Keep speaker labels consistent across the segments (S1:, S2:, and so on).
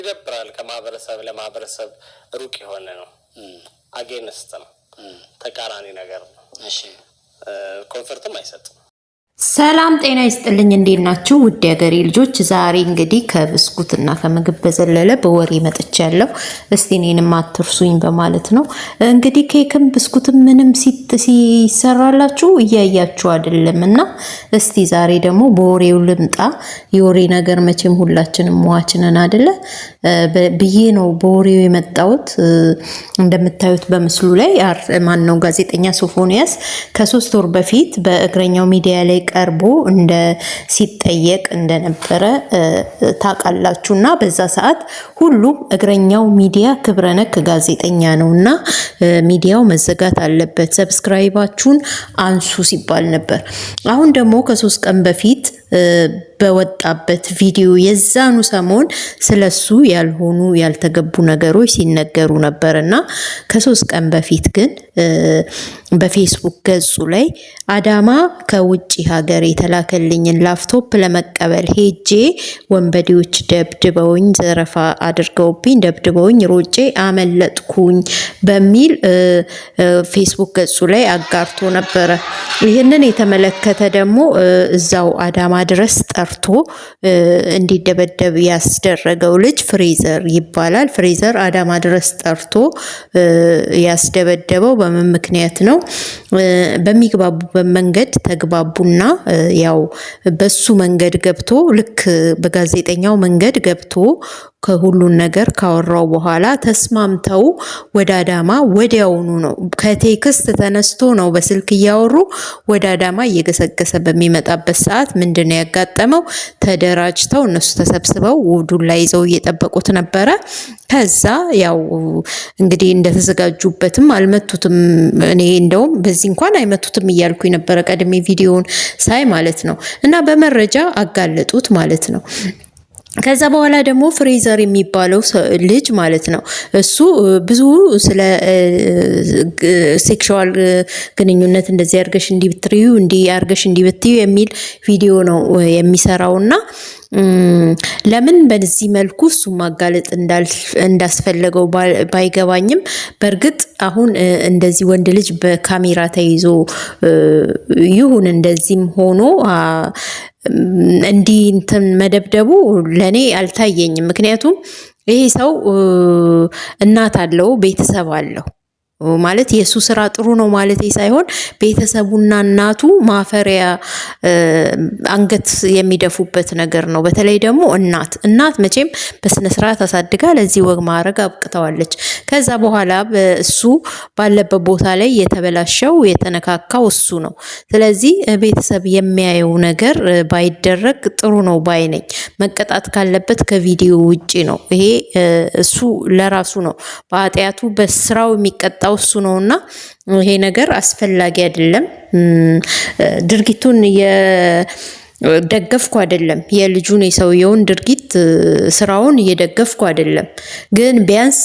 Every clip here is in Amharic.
S1: ይደብራል። ከማህበረሰብ ለማህበረሰብ ሩቅ የሆነ ነው። አጌንስት ነው። ተቃራኒ ነገር ነው። እሺ ኮንፈርትም አይሰጥም።
S2: ሰላም ጤና ይስጥልኝ። እንዴት ናችሁ ውድ ሀገሬ ልጆች? ዛሬ እንግዲህ ከብስኩትና ከምግብ በዘለለ በወሬ መጥቻለሁ። እስቲ እኔንም አትርሱኝ በማለት ነው። እንግዲህ ኬክም ብስኩትም ምንም ሲሰራላችሁ እያያችሁ አይደለምና እስቲ ዛሬ ደግሞ በወሬው ልምጣ። የወሬ ነገር መቼም ሁላችንም ሟችንን አይደለ ብዬ ነው በወሬው የመጣሁት። እንደምታዩት በምስሉ ላይ ማን ነው ጋዜጠኛ ሶፎንያስ ከ3 ወር በፊት በእግረኛው ሚዲያ ላይ ቀርቦ እንደ ሲጠየቅ እንደነበረ ታውቃላችሁና በዛ ሰዓት ሁሉ እግረኛው ሚዲያ ክብረነክ ጋዜጠኛ ነውና ሚዲያው መዘጋት አለበት፣ ሰብስክራይባችሁን አንሱ ሲባል ነበር። አሁን ደግሞ ከ3 ቀን በፊት በወጣበት ቪዲዮ የዛኑ ሰሞን ስለሱ ያልሆኑ ያልተገቡ ነገሮች ሲነገሩ ነበርና ከ3 ቀን በፊት ግን በፌስቡክ ገጹ ላይ አዳማ ከውጪ ሀገር የተላከልኝን ላፕቶፕ ለመቀበል ሄጄ ወንበዴዎች ደብድበውኝ ዘረፋ አድርገውብኝ ደብድበውኝ ሮጬ አመለጥኩኝ በሚል ፌስቡክ ገጹ ላይ አጋርቶ ነበረ። ይህንን የተመለከተ ደግሞ እዛው አዳማ ድረስ ጠርቶ እንዲደበደብ ያስደረገው ልጅ ፍሬዘር ይባላል። ፍሬዘር አዳማ ድረስ ጠርቶ ያስደበደበው በምን ምክንያት ነው? በሚግባቡበት መንገድ ተግባቡና ያው በሱ መንገድ ገብቶ ልክ በጋዜጠኛው መንገድ ገብቶ ከሁሉን ነገር ካወራው በኋላ ተስማምተው ወደ አዳማ ወዲያውኑ ነው ከቴክስት ተነስቶ ነው በስልክ እያወሩ ወደ አዳማ እየገሰገሰ በሚመጣበት ሰዓት ምንድነው ያጋጠመው? ተደራጅተው እነሱ ተሰብስበው ዱላ ይዘው እየጠበቁት ነበረ። ከዛ ያው እንግዲህ እንደተዘጋጁበትም አልመቱትም። እኔ እንደውም በዚህ እንኳን አይመቱትም እያልኩኝ ነበረ ቀድሜ ቪዲዮውን ሳይ ማለት ነው። እና በመረጃ አጋለጡት ማለት ነው። ከዛ በኋላ ደግሞ ፍሬዘር የሚባለው ልጅ ማለት ነው እሱ ብዙ ስለ ሴክሹዋል ግንኙነት እንደዚህ አርገሽ እንዲብትሪዩ እንዲያርገሽ እንዲብትዩ የሚል ቪዲዮ ነው የሚሰራውና ለምን በዚህ መልኩ እሱ ማጋለጥ እንዳስፈለገው ባይገባኝም በእርግጥ አሁን እንደዚህ ወንድ ልጅ በካሜራ ተይዞ ይሁን እንደዚህም ሆኖ እንዲህ እንትን መደብደቡ ለኔ አልታየኝም። ምክንያቱም ይሄ ሰው እናት አለው፣ ቤተሰብ አለው። ማለት የሱ ስራ ጥሩ ነው ማለት ሳይሆን ቤተሰቡና እናቱ ማፈሪያ አንገት የሚደፉበት ነገር ነው። በተለይ ደግሞ እናት መቼም በስነ ስርዓት አሳድጋ ለዚህ ወግ ማዕረግ አብቅተዋለች። ከዛ በኋላ እሱ ባለበት ቦታ ላይ የተበላሸው የተነካካው እሱ ነው። ስለዚህ ቤተሰብ የሚያየው ነገር ባይደረግ ጥሩ ነው ባይ ነኝ። መቀጣት ካለበት ከቪዲዮ ውጪ ነው። ይሄ እሱ ለራሱ ነው በኃጢአቱ በስራው የሚቀጣው እሱ ነውና ይሄ ነገር አስፈላጊ አይደለም። ድርጊቱን ደገፍኩ አይደለም፣ የልጁን የሰውየውን ድርጊት ስራውን እየደገፍኩ አይደለም። ግን ቢያንስ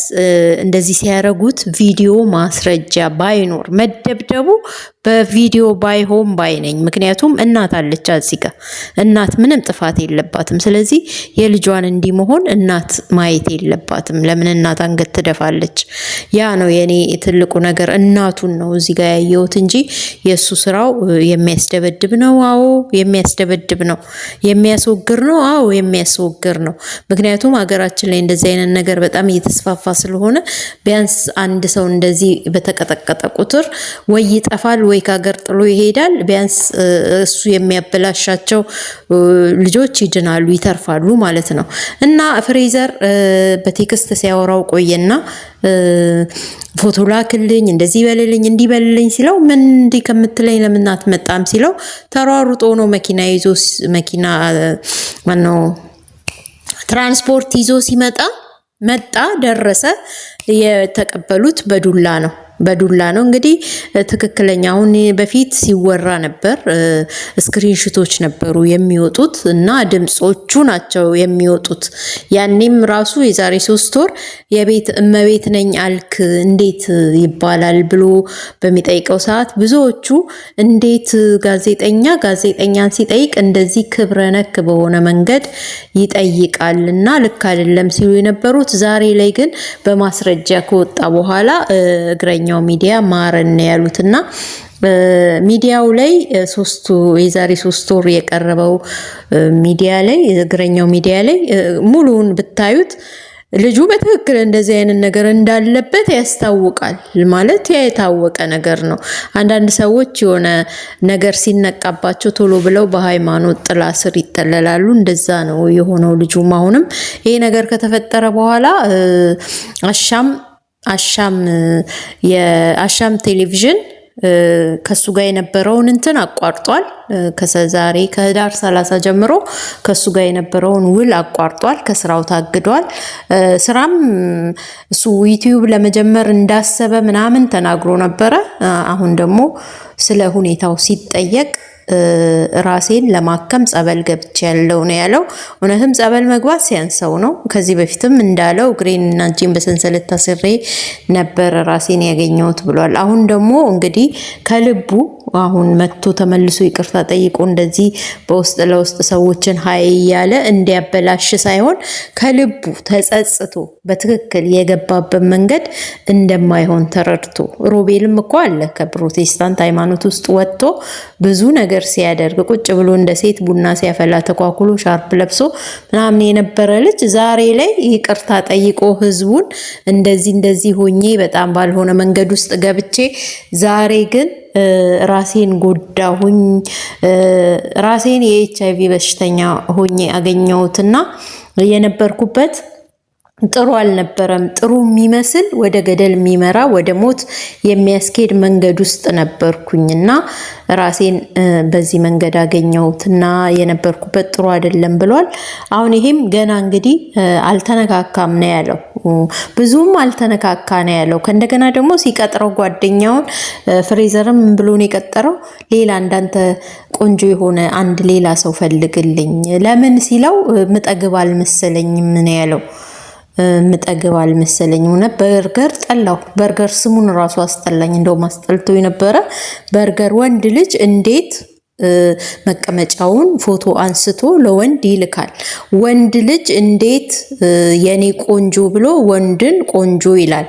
S2: እንደዚህ ሲያረጉት ቪዲዮ ማስረጃ ባይኖር መደብደቡ በቪዲዮ ባይሆን ባይነኝ። ምክንያቱም እናት አለች እዚህ ጋር እናት ምንም ጥፋት የለባትም። ስለዚህ የልጇን እንዲመሆን እናት ማየት የለባትም። ለምን እናት አንገት ትደፋለች? ያ ነው የኔ ትልቁ ነገር። እናቱን ነው እዚህ ጋር ያየሁት እንጂ የሱ ስራው የሚያስደበድብ ነው። አዎ የሚያስደበድብ ነው። የሚያስወግር ነው። አዎ የሚያስወግር ነው። ምክንያቱም ሀገራችን ላይ እንደዚህ አይነት ነገር በጣም እየተስፋፋ ስለሆነ ቢያንስ አንድ ሰው እንደዚህ በተቀጠቀጠ ቁጥር ወይ ይጠፋል ወይ ከሀገር ጥሎ ይሄዳል። ቢያንስ እሱ የሚያበላሻቸው ልጆች ይድናሉ፣ ይተርፋሉ ማለት ነው። እና ፍሬዘር በቴክስት ሲያወራው ቆየና ፎቶ ላክልኝ እንደዚህ በልልኝ እንዲህ በልልኝ ሲለው ምን እንዲህ ከምትለኝ ለምን አትመጣም ሲለው ተሯሩጦ ነው መኪና ማነው ትራንስፖርት ይዞ ሲመጣ መጣ፣ ደረሰ። የተቀበሉት በዱላ ነው። በዱላ ነው እንግዲህ ትክክለኛ። አሁን በፊት ሲወራ ነበር ስክሪንሾቶች ነበሩ የሚወጡት እና ድምጾቹ ናቸው የሚወጡት። ያኔም ራሱ የዛሬ 3 ወር የቤት እመቤት ነኝ አልክ እንዴት ይባላል ብሎ በሚጠይቀው ሰዓት ብዙዎቹ እንዴት ጋዜጠኛን ሲጠይቅ እንደዚህ ክብረ ነክ በሆነ መንገድ ይጠይቃል እና ልክ አይደለም ሲሉ የነበሩት ዛሬ ላይ ግን በማስረጃ ከወጣ በኋላ እግረኛው ሚዲያ ማረን ያሉትና ሚዲያው ላይ የዛሬ 3 ወር የቀረበው ሚዲያ ላይ እግረኛው ሚዲያ ላይ ሙሉውን ብታዩት ልጁ በትክክል እንደዚህ አይነት ነገር እንዳለበት ያስታውቃል። ማለት የታወቀ ነገር ነው። አንዳንድ ሰዎች የሆነ ነገር ሲነቃባቸው ቶሎ ብለው በሃይማኖት ጥላ ስር ይጠለላሉ። እንደዛ ነው የሆነው። ልጁም አሁንም ይሄ ነገር ከተፈጠረ በኋላ የአሻም ቴሌቪዥን ከሱ ጋር የነበረውን እንትን አቋርጧል። ከዛሬ ከህዳር 30 ጀምሮ ከሱ ጋር የነበረውን ውል አቋርጧል። ከስራው ታግዷል። ስራም እሱ ዩቲዩብ ለመጀመር እንዳሰበ ምናምን ተናግሮ ነበረ። አሁን ደግሞ ስለ ሁኔታው ሲጠየቅ ራሴን ለማከም ጸበል ገብቼ ያለው ነው ያለው። እውነትም ጸበል መግባት ሲያንሰው ነው። ከዚህ በፊትም እንዳለው እግሬንና እጄን በሰንሰለት ታስሬ ነበር ራሴን ያገኘሁት ብሏል። አሁን ደግሞ እንግዲህ ከልቡ አሁን መጥቶ ተመልሶ ይቅርታ ጠይቆ እንደዚህ በውስጥ ለውስጥ ሰዎችን ሀይ እያለ እንዲያበላሽ ሳይሆን ከልቡ ተጸጽቶ በትክክል የገባበት መንገድ እንደማይሆን ተረድቶ ሮቤልም እኮ አለ ከፕሮቴስታንት ሃይማኖት ውስጥ ወጥቶ ብዙ ነገር ሲያደርግ ቁጭ ብሎ እንደ ሴት ቡና ሲያፈላ ተኳኩሎ ሻርፕ ለብሶ ምናምን የነበረ ልጅ ዛሬ ላይ ይቅርታ ጠይቆ ህዝቡን እንደዚህ ሆኜ በጣም ባልሆነ መንገድ ውስጥ ገብቼ ዛሬ ግን ራሴን ጎዳሁኝ፣ ራሴን የኤችአይቪ በሽተኛ ሆኜ አገኘሁትና የነበርኩበት ጥሩ አልነበረም። ጥሩ የሚመስል ወደ ገደል የሚመራ ወደ ሞት የሚያስኬድ መንገድ ውስጥ ነበርኩኝና ራሴን በዚህ መንገድ አገኘሁትና የነበርኩበት ጥሩ አይደለም ብሏል። አሁን ይሄም ገና እንግዲህ አልተነካካም ነው ያለው። ብዙም አልተነካካ ነው ያለው። ከእንደገና ደግሞ ሲቀጥረው ጓደኛውን ፍሬዘርም ብሎ ነው የቀጠረው። ሌላ እንዳንተ ቆንጆ የሆነ አንድ ሌላ ሰው ፈልግልኝ ለምን ሲለው ምጠግብ አልመሰለኝም ነው ያለው። ምጠግብ አልመሰለኝ ሆነ። በርገር ጠላው። በርገር ስሙን ራሱ አስጠላኝ። እንደውም አስጠልቶ የነበረ በርገር። ወንድ ልጅ እንዴት መቀመጫውን ፎቶ አንስቶ ለወንድ ይልካል? ወንድ ልጅ እንዴት የኔ ቆንጆ ብሎ ወንድን ቆንጆ ይላል?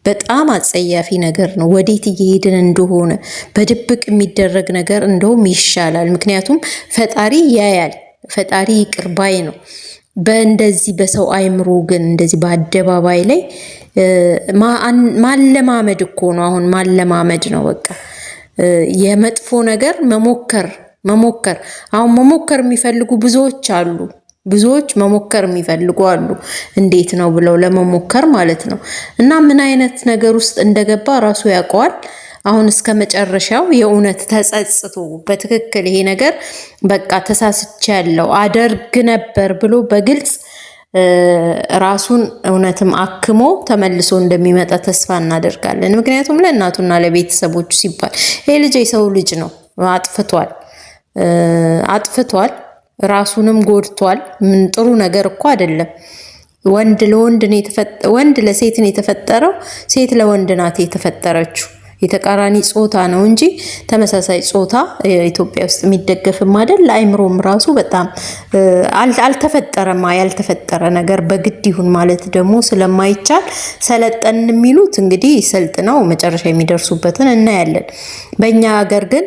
S2: በጣም አጸያፊ ነገር ነው። ወዴት እየሄድን እንደሆነ በድብቅ የሚደረግ ነገር እንደውም ይሻላል። ምክንያቱም ፈጣሪ ያያል። ፈጣሪ ይቅር ባይ ነው። በእንደዚህ በሰው አይምሮ ግን እንደዚህ በአደባባይ ላይ ማለማመድ እኮ ነው። አሁን ማለማመድ ነው በቃ። የመጥፎ ነገር መሞከር አሁን መሞከር የሚፈልጉ ብዙዎች አሉ። ብዙዎች መሞከር የሚፈልጉ አሉ። እንዴት ነው ብለው ለመሞከር ማለት ነው። እና ምን አይነት ነገር ውስጥ እንደገባ ራሱ ያውቀዋል። አሁን እስከ መጨረሻው የእውነት ተጸጽቶ በትክክል ይሄ ነገር በቃ ተሳስቻለሁ አደርግ ነበር ብሎ በግልጽ ራሱን እውነትም አክሞ ተመልሶ እንደሚመጣ ተስፋ እናደርጋለን። ምክንያቱም ለእናቱና ለቤተሰቦቹ ሲባል ይሄ ልጅ የሰው ልጅ ነው። አጥፍቷል፣ ራሱንም ጎድቷል። ምን ጥሩ ነገር እኮ አይደለም። ወንድ ለሴት ነው የተፈጠረው፣ ሴት ለወንድ ናት የተፈጠረችው። የተቃራኒ ጾታ ነው እንጂ ተመሳሳይ ጾታ ኢትዮጵያ ውስጥ የሚደገፍም አይደል። ለአይምሮም ራሱ በጣም አልተፈጠረም። ያልተፈጠረ ነገር በግድ ይሁን ማለት ደግሞ ስለማይቻል ሰለጠን የሚሉት እንግዲህ ሰልጥነው መጨረሻ የሚደርሱበትን እናያለን። በእኛ ሀገር ግን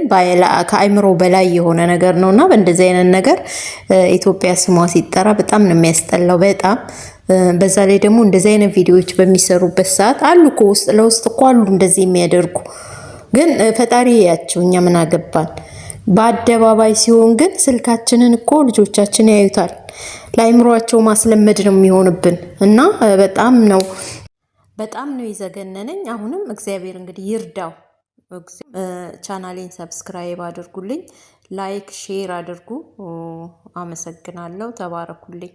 S2: ከአይምሮ በላይ የሆነ ነገር ነውና በእንደዚህ አይነት ነገር ኢትዮጵያ ስሟ ሲጠራ በጣም ነው የሚያስጠላው። በጣም በዛ ላይ ደግሞ እንደዚህ አይነት ቪዲዮዎች በሚሰሩበት ሰዓት አሉ እኮ ውስጥ ለውስጥ እኮ አሉ እንደዚህ የሚያደርጉ። ግን ፈጣሪ ያቸው፣ እኛ ምን አገባን። በአደባባይ ሲሆን ግን ስልካችንን እኮ ልጆቻችን ያዩታል። ለአይምሯቸው ማስለመድ ነው የሚሆንብን እና በጣም ነው የዘገነነኝ። አሁንም እግዚአብሔር እንግዲህ ይርዳው። ቻናሌን ሰብስክራይብ አድርጉልኝ፣ ላይክ ሼር አድርጉ። አመሰግናለሁ። ተባረኩልኝ።